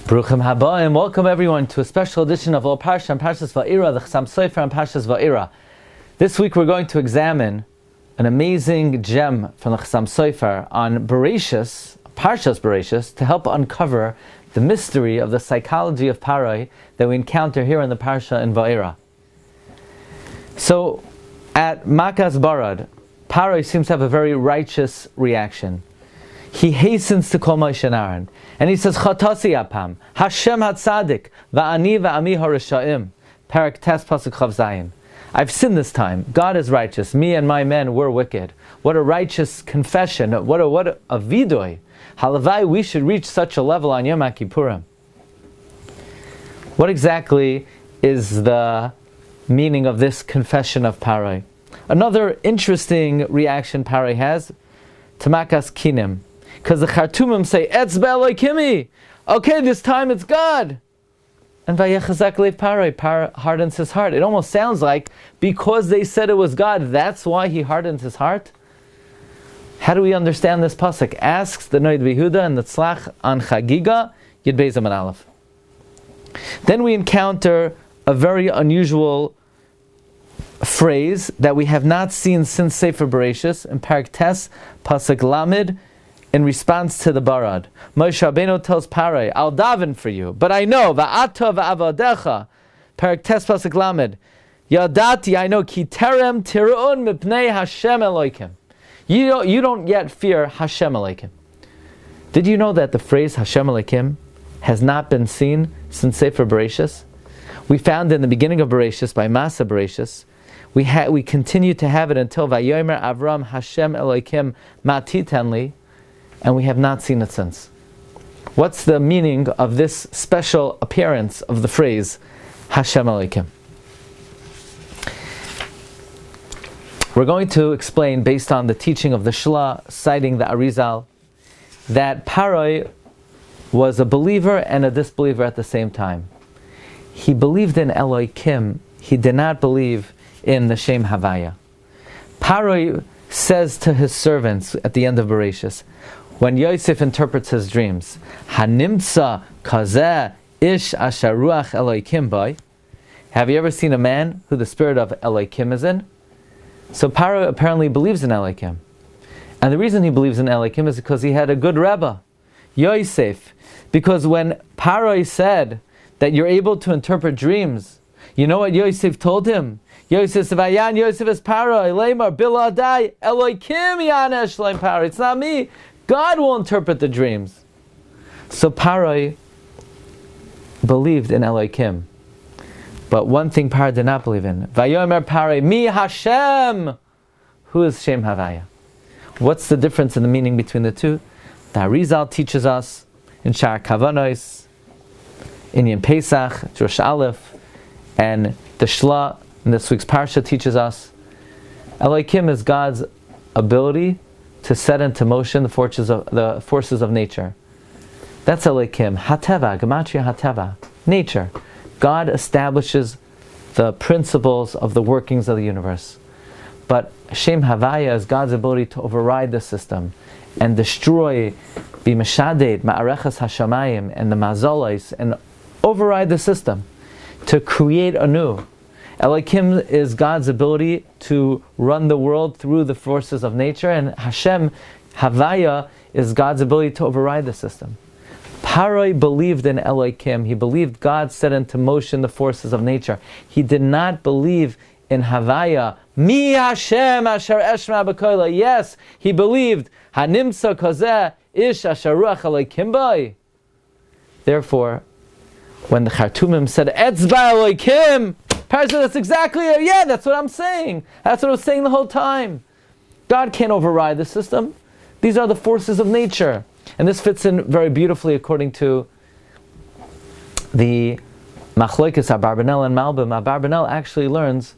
Bruchim Habayim, welcome everyone to a special edition of All Parsha and Parshas Va'ira, the Chasam Sofer and Parshas Va'ira. This week we're going to examine an amazing gem from the Chasam Sofer on Parshas Bereshis, to help uncover the mystery of the psychology of Pharaoh that we encounter here in the Parsha in Va'ira. So, at Makas Barad, Pharaoh seems to have a very righteous reaction. He hastens to call Moshe and Aaron, and he says, Chatasi apam, Hashem hatzadik, va'ani va'ami harisha'im, Parak Tes Pasuk Chav Zayin. I've sinned this time. God is righteous. Me and my men were wicked. What a righteous confession. What a vidoy. Halavai, we should reach such a level on Yom Kippurim. What exactly is the meaning of this confession of Pharaoh? Another interesting reaction Pharaoh has to Makas Kinim. Because the Khartoumim say, Etz be'Elokimi. Okay, this time it's God. And Vayechazak lev Pharaoh hardens his heart. It almost sounds like because they said it was God, that's why he hardens his heart. How do we understand this pasuk? Asks the Rabbi Yehuda and the Tzlach on Chagiga, Yud Beis Amud Aleph. Then we encounter a very unusual phrase that we have not seen since Sofer Bereshis in Parak Tes, Pasuk Lamed, in response to the Barad. Moshe Rabbeinu tells Pharaoh, I'll daven for you, but I know, Va'ata va'avadecha, Parak Tes Pasuk Lamed, Yadati, I know, Ki terem tir'un mipnei Hashem Elohim. You don't yet fear Hashem Elohim. Did you know that the phrase Hashem Elohim has not been seen since Sofer Bereshis? We found in the beginning of Bereshis, by Masa Bereshis, we continue to have it until Vayomer Avram Hashem Elohim Matitenli, and we have not seen it since. What's the meaning of this special appearance of the phrase Hashem Elohim? We're going to explain, based on the teaching of the Shla, citing the Arizal, that Pharaoh was a believer and a disbeliever at the same time. He believed in Elohim, he did not believe in the Shem Havaya. Pharaoh says to his servants at the end of Bereshis, when Yosef interprets his dreams, Hanimtza kazeh ish asher ruach Elohim bai. Have you ever seen a man who the spirit of Elohim is in? So Pharaoh apparently believes in Elohim. And the reason he believes in Elohim is because he had a good Rebbe, Yosef. Because when Pharaoh said that you're able to interpret dreams, you know what Yosef told him? Yosef said, Vayan Yosef es Pharaoh, Elamar biladai, Elohim yanesh leim Pharaoh. It's not me. God will interpret the dreams. So Pharaoh believed in Elohim. But one thing Pharaoh did not believe in. Vayomer Pharaoh, Mi Hashem. Who is Shem Havaya? What's the difference in the meaning between the two? The Arizal teaches us in Shar Kavanos, in Yom Pesach, Rosh Aleph, and the Shla in this week's Parsha teaches us Elohim is God's ability to set into motion the forces of nature. That's Elohim. Hateva, Gematria Hateva. Nature. God establishes the principles of the workings of the universe. But Shem Havaya is God's ability to override the system and destroy B'meshaded, Ma'areches Hashamayim, and the Mazolos, and override the system to create anew. Elohim is God's ability to run the world through the forces of nature, and Hashem, Havaya, is God's ability to override the system. Pharaoh believed in Elohim. He believed God set into motion the forces of nature. He did not believe in Havaya. Mi Hashem asher eshma b'koila. Yes, he believed Hanimsa kozeh ish asher ruach Elohim bai. Therefore, when the Khartoumim said Etz be'Elohim, Pharaoh said, that's exactly it. Yeah, that's what I'm saying. That's what I was saying the whole time. God can't override the system. These are the forces of nature. And this fits in very beautifully according to the Machlokes Abarbanel and Malbim. Abarbanel actually learns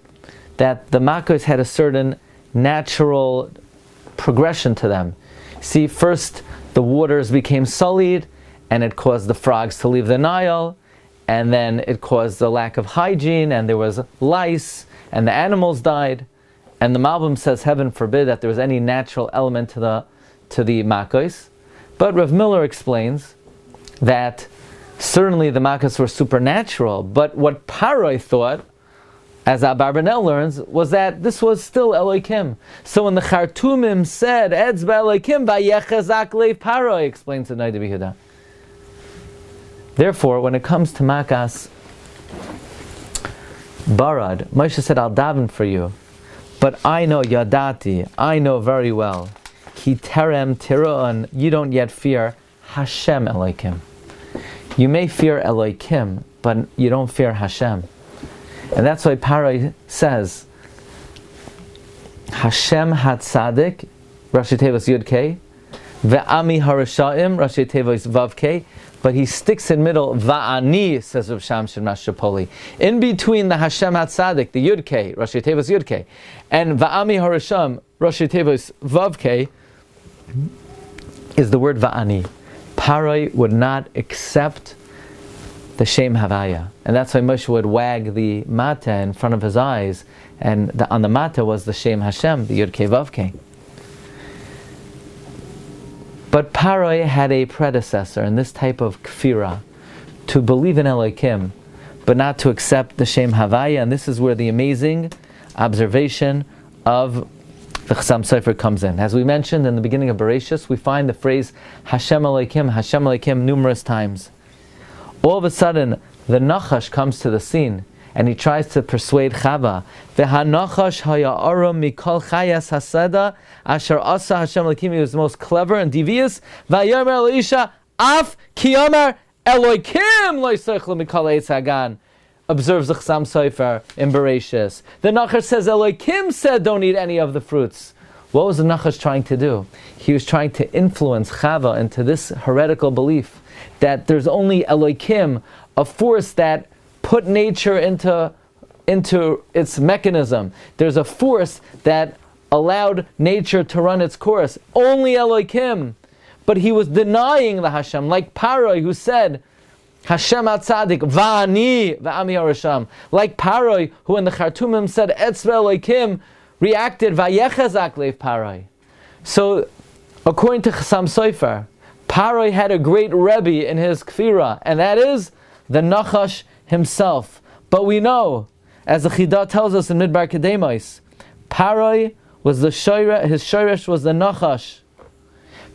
that the Makos had a certain natural progression to them. See, first the waters became sullied, and it caused the frogs to leave the Nile, and then it caused the lack of hygiene, and there was lice, and the animals died. And the Malbim says, heaven forbid that there was any natural element to the Makos. But Rav Miller explains that Certainly the Makas were supernatural, but what Paroi thought, as Abarbanel learns, was that this was still Elohim. So when the Chartumim said, Etzba Elohim, Vayechazak Lev Paroi, explains the Rabbi Yehuda. Therefore, when it comes to Makas Barad, Moshe said, I'll daven for you, but I know Yadati, I know very well, Ki Terem Tiru'an, you don't yet fear Hashem Elohim. You may fear Elohim, but you don't fear Hashem. And that's why Paroi says, Hashem HaTzadik, Rashi Tevos Yud Kei, Ve'ami HaRashaim, Rashi Tevos Vav Kei, but he sticks in middle, Va'ani, says Rav Shamshin Mashapoli. In between the Hashem HaTzadik, the Yud Kei, Rashi Tevos Yud Kei, and Va'ami HaRasham, Rashi Tevos Vav Kei, is the word Va'ani. Paroi would not accept the Shem Havaya. And that's why Moshe would wag the Mata in front of his eyes, and on the Mata was the Shem Hashem, the Yud Kei Vav Kei. But Paroi had a predecessor in this type of kfira, to believe in Elohim, but not to accept the Shem Havaya, and this is where the amazing observation of the Chasam Sofer comes in. As we mentioned in the beginning of Bereshis, we find the phrase Hashem Elohim numerous times. All of a sudden, the Nachash comes to the scene, and he tries to persuade Chava. V'hanachash haya'arum mikol chayas hasada asher asa Hashem Elohim. He was the most clever and devious. V'yomer Elisha af kiyomer Elohim lo yisachlu mikol eitz hagan. Observes the Chasam Sofer in Bereshis. The Nachash says Elohim said don't eat any of the fruits. What was the Nachash trying to do? He was trying to influence Chava into this heretical belief that there's only Elohim, a force that put nature into its mechanism. There's a force that allowed nature to run its course. Only Elohim. But he was denying the Hashem, like Paroi, who said, Hashem HaTzadik, Va'ani, Va'ami HaRasham. Like Paroi, who in the Chartumim said, Etzva Elohim, reacted, Vayechazak Lev Paroi. So, according to Chasam Sofer, Paroi had a great Rebbe in his Kfira, and that is the Nachash himself. But we know, as the Chidah tells us in Midbar Kedemos, Paroi was the Shoresh, his Shoresh was the Nachash.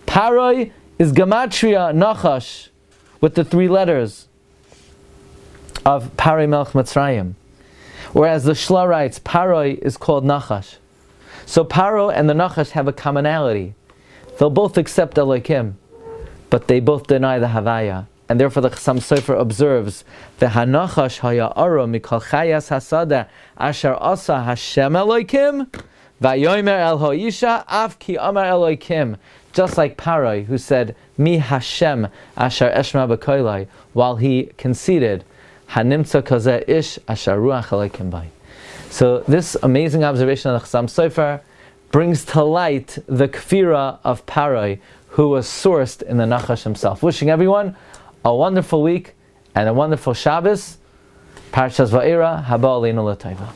Paroi is Gematria Nachash, with the 3 letters of Paroi Melech Mitzrayim. Whereas the Shla writes, Paroi is called Nachash. So Paro and the Nachash have a commonality. They'll both accept Elohim, but they both deny the Havaya. And therefore the Chasam Sofer observes, V'hanachash haya'ara mikol chayas hasada asher asa Hashem Elohim v'yomer el ha'isha af ki amar Elohim. Just like Paroi, who said, Mi Hashem asher eshma b'koilai, while he conceded, Hanimtza kazeh ish asher ruach Elohim bai. So this amazing observation of the Chasam Sofer brings to light the kfira of Paroi, who was sourced in the Nachash himself. Wishing everyone a wonderful week and a wonderful Shabbos. Parshas Va'era, Haba Aleinu L'Tova.